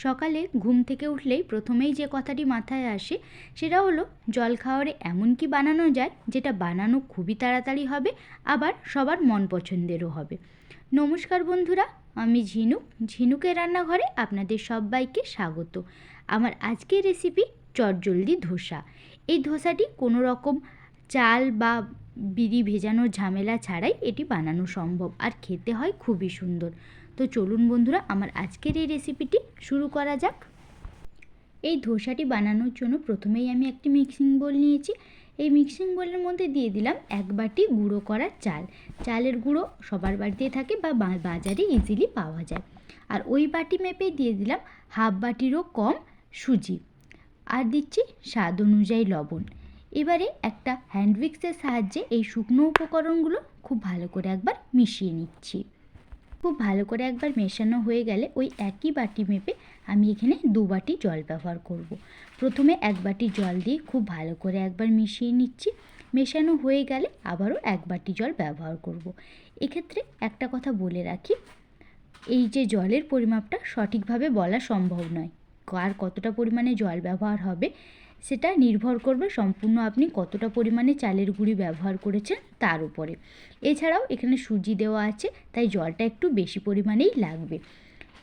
সকালে ঘুম থেকে উঠলেই প্রথমেই যে কথাটি মাথায় আসে সেটা হলো জলখাবারে এমন কি বানানো যায় যেটা বানানো খুবই তাড়াতাড়ি হবে, আবার সবার মন পছন্দেরও হবে। নমস্কার বন্ধুরা, আমি ঝিনুকের রান্নাঘরে আপনাদের সবাইকে স্বাগত। আমার আজকের রেসিপি চটজলদি ধোসা। এই ধোসাটি কোনো রকম চাল বা বিরি ভেজানোর ঝামেলা ছাড়াই এটি বানানো সম্ভব, আর খেতে হয় খুবই সুন্দর। তো চলুন বন্ধুরা, আমার আজকের এই রেসিপিটি শুরু করা যাক। এই ধোসাটি বানানোর জন্য প্রথমেই আমি একটি মিক্সিং বোল নিয়েছি। এই মিক্সিং বোলের মধ্যে দিয়ে দিলাম 1 বাটি গুঁড়ো করা চাল। চালের গুঁড়ো সবার বাড়িতেই থাকে বা বাজারে ইজিলি পাওয়া যায়। আর ওই বাটি মেপে দিয়ে দিলাম 1/2 বাটিরও কম সুজি, আর দিচ্ছি স্বাদ অনুযায়ী লবণ। এবারে একটা হ্যান্ড উইক্সের সাহায্যে এই শুকনো উপকরণগুলো খুব ভালো করে একবার মিশিয়ে নিচ্ছি। খুব ভালো করে একবার মেশানো হয়ে গেলে ওই একই বাটি মেপে আমি এখানে 2 বাটি জল ব্যবহার করব। প্রথমে 1 বাটি জল দিয়ে খুব ভালো করে একবার মিশিয়ে নিচ্ছি। মেশানো হয়ে গেলে আবারও 1 বাটি জল ব্যবহার করব। এক্ষেত্রে একটা কথা বলে রাখি, এই যে জলের পরিমাপটা সঠিকভাবে বলা সম্ভব নয়। কার কতটা পরিমাণে জল ব্যবহার হবে সেটা নির্ভর করবে সম্পূর্ণ আপনি কতটা পরিমাণে চালের গুঁড়ি ব্যবহার করেছেন তার উপরে। এছাড়াও এখানে সুজি দেওয়া আছে, তাই জলটা একটু বেশি পরিমাণেই লাগবে,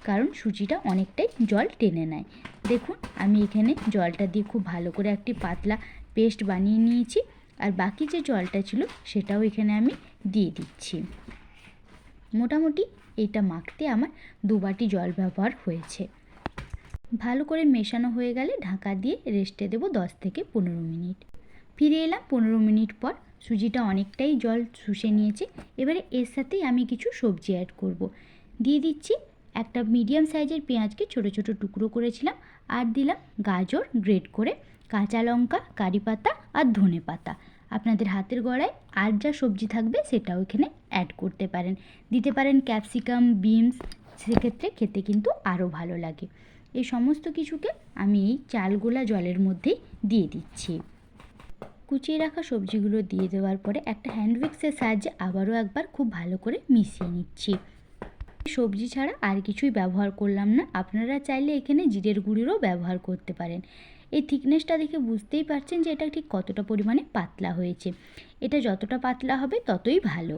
কারণ সুজিটা অনেকটাই জল টেনে নেয়। দেখুন, আমি এখানে জলটা দিয়ে খুব ভালো করে একটি পাতলা পেস্ট বানিয়ে নিয়েছি, আর বাকি যে জলটা ছিল সেটাও এখানে আমি দিয়ে দিচ্ছি। মোটামুটি এটা মাখতে আমার 2 বাটি জল ব্যবহার হয়েছে। ভালো করে মেশানো হয়ে গেলে ঢাকা দিয়ে রেস্টে দেবো 10 থেকে 15 মিনিট। ফিরে এলাম 15 মিনিট পর। সুজিটা অনেকটাই জল শুষে নিয়েছে। এবারে এর সাথেই আমি কিছু সবজি অ্যাড করব। দিয়ে দিচ্ছি একটা মিডিয়াম সাইজের পেঁয়াজকে ছোট ছোট টুকরো করেছিলাম, আর দিলাম গাজর গ্রেট করে, কাঁচা লঙ্কা, কারি পাতা আর ধনে পাতা। আপনাদের হাতের গড়ায় আর যা সবজি থাকবে সেটাও এখানে অ্যাড করতে পারেন। দিতে পারেন ক্যাপসিকাম, বিনস, সেক্ষেত্রে খেতে কিন্তু আরও ভালো লাগে। এই সমস্ত কিছুকে আমি এই চালগোলা জলের মধ্যেই দিয়ে দিচ্ছি। কুচিয়ে রাখা সবজিগুলো দিয়ে দেওয়ার পরে একটা হ্যান্ড উইক্সের সাহায্যে আবারও একবার খুব ভালো করে মিশিয়ে নিচ্ছি। সবজি ছাড়া আর কিছুই ব্যবহার করলাম না। আপনারা চাইলে এখানে জিরের গুঁড়িরও ব্যবহার করতে পারেন। এই থিকনেসটা দেখে বুঝতেই পারছেন যে এটা ঠিক কতটা পরিমাণে পাতলা হয়েছে। এটা যতটা পাতলা হবে ততই ভালো।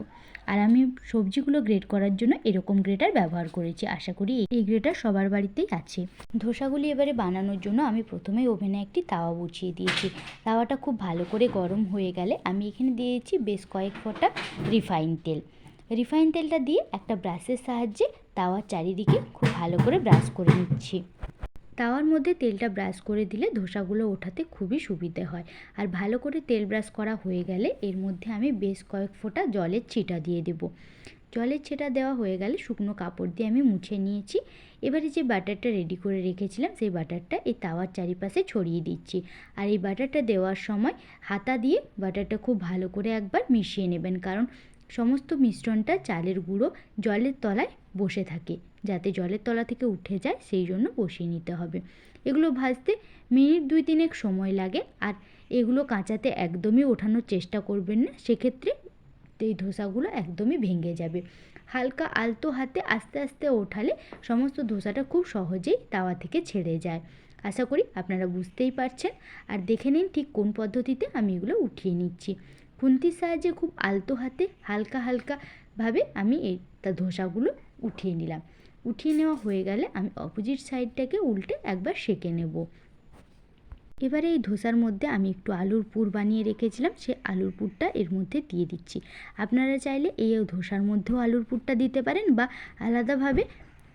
আর আমি সবজিগুলো গ্রেট করার জন্য এরকম গ্রেটার ব্যবহার করেছি। আশা করি এই গ্রেটার সবার বাড়িতেই আছে। ধোসাগুলি এবারে বানানোর জন্য আমি প্রথমে ওভেনে একটি তাওয়া বসিয়ে দিয়েছি। তাওয়াটা খুব ভালো করে গরম হয়ে গেলে আমি এখানে দিয়েছি বেশ কয়েক ফোঁটা রিফাইন তেল। রিফাইন তেলটা দিয়ে একটা ব্রাশের সাহায্যে তাওয়ার চারিদিকে খুব ভালো করে ব্রাশ করে নিচ্ছি। তাওয়ার মধ্যে তেলটা ব্রাশ করে দিলে ধোসাগুলো ওঠাতে খুবই সুবিধে হয়। আর ভালো করে তেল ব্রাশ করা হয়ে গেলে এর মধ্যে আমি বেশ কয়েক ফোঁটা জলের ছিটা দিয়ে দেব। জলের ছিটা দেওয়া হয়ে গেলে শুকনো কাপড় দিয়ে আমি মুছে নিয়েছি। এবারে যে বাটারটা রেডি করে রেখেছিলাম সেই বাটারটা এই তাওয়ার চারিপাশে ছড়িয়ে দিচ্ছি। আর এই বাটারটা দেওয়ার সময় হাতা দিয়ে বাটারটা খুব ভালো করে একবার মিশিয়ে নেবেন, কারণ সমস্ত মিশ্রণটা চালের গুঁড়ো জলের তলায় বসে থাকে, যাতে জলের তলা থেকে উঠে যায় সেই জন্য বসিয়ে নিতে হবে। এগুলো ভাজতে মিনিট 2-3 সময় লাগে, আর এগুলো কাঁচাতে একদমই ওঠানোর চেষ্টা করবেন না, সেক্ষেত্রে এই ধোসাগুলো একদমই ভেঙে যাবে। হালকা আলতো হাতে আস্তে আস্তে ওঠালে সমস্ত ধোসাটা খুব সহজেই তাওয়া থেকে ছেড়ে যায়। আশা করি আপনারা বুঝতেই পারছেন। আর দেখে নিন ঠিক কোন পদ্ধতিতে আমি এগুলো উঠিয়ে নিচ্ছি। খুন্তির সাহায্যে খুব আলতো হাতে হালকা হালকাভাবে আমি এই ধোসাগুলো উঠিয়ে নিলাম। উঠিয়ে নেওয়া হয়ে গেলে আমি অপোজিট সাইডটাকে উল্টে একবার সেঁকে নেব। এবারে এই ধোসার মধ্যে আমি একটু আলুর পুর বানিয়ে রেখেছিলাম, সেই আলুর পুরটা এর মধ্যে দিয়ে দিচ্ছি। আপনারা চাইলে এই ধোসার মধ্যেও আলুর পুরটা দিতে পারেন, বা আলাদাভাবে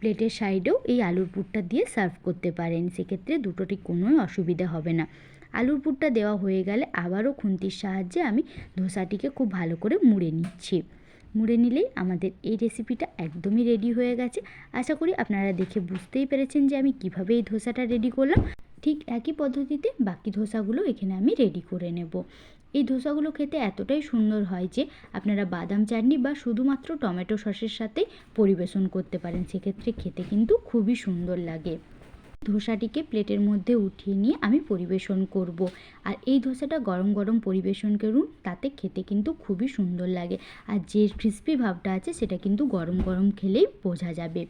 প্লেটের সাইডেও এই আলুর পুরটা দিয়ে সার্ভ করতে পারেন। সেক্ষেত্রে দুটোটি কোনোই অসুবিধা হবে না। আলুর পুরটা দেওয়া হয়ে গেলে আবারও খুন্তির সাহায্যে আমি ধোসাটিকে খুব ভালো করে মুড়ে নিচ্ছি। মুড়ে নিলেই আমাদের এই রেসিপিটা একদমই রেডি হয়ে গেছে। আশা করি আপনারা দেখে বুঝতেই পেরেছেন যে আমি কিভাবে এই ধোসাটা রেডি করলাম। ঠিক একই পদ্ধতিতে বাকি ধোসাগুলো এখানে আমি রেডি করে নেব। এই ধোসাগুলো খেতে এতটাই সুন্দর হয় যে আপনারা বাদাম চাটনি বা শুধুমাত্র টমেটো সসের সাথেই পরিবেশন করতে পারেন। সেক্ষেত্রে খেতে কিন্তু খুবই সুন্দর লাগে। ধোসাটিকে প্লেটের মধ্যে উঠিয়ে নিয়ে আমি পরিবেশন করব। আর এই ধোসাটা গরম গরম পরিবেশন করুন, তাতে খেতে কিন্তু খুবই সুন্দর লাগে। আর যে ক্রিস্পি ভাবটা আছে সেটা কিন্তু গরম গরম খেলেই বোঝা যাবে।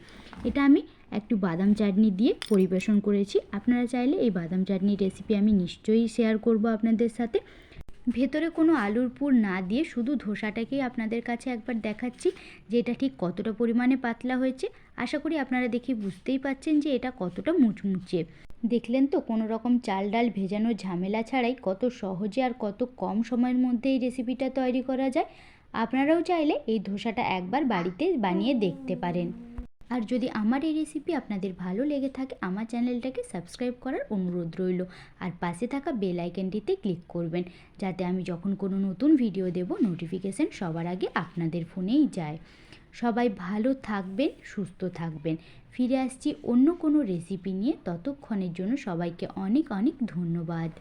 এটা আমি একটু বাদাম চাটনি দিয়ে পরিবেশন করেছি। আপনারা চাইলে এই বাদাম চাটনির রেসিপি আমি নিশ্চয়ই শেয়ার করব আপনাদের সাথে। ভেতরে কোনো আলুর পুর না দিয়ে শুধু ধোসাটাকেই আপনাদের কাছে একবার দেখাচ্ছি যে এটা ঠিক কতটা পরিমাণে পাতলা হয়েছে। আশা করি আপনারা দেখে বুঝতেই পাচ্ছেন যে এটা কতটা মুচমুচে। দেখলেন তো, কোনো রকম চাল ডাল ভেজানোর ঝামেলা ছাড়াই কত সহজে আর কত কম সময়ের মধ্যে এই রেসিপিটা তৈরি করা যায়। আপনারাও চাইলে এই ধোসাটা একবার বাড়িতে বানিয়ে দেখতে পারেন। আর যদি আমার এই রেসিপি আপনাদের ভালো লেগে থাকে, আমার চ্যানেলটাকে সাবস্ক্রাইব করার অনুরোধ রইল। আর পাশে থাকা বেল আইকনটিতে ক্লিক করবেন, যাতে আমি যখন কোনো নতুন ভিডিও দেব নোটিফিকেশান সবার আগে আপনাদের ফোনেই যায়। সবাই ভালো থাকবেন, সুস্থ থাকবেন। ফিরে আসছি অন্য কোনো রেসিপি নিয়ে। ততক্ষণের জন্য সবাইকে অনেক অনেক ধন্যবাদ।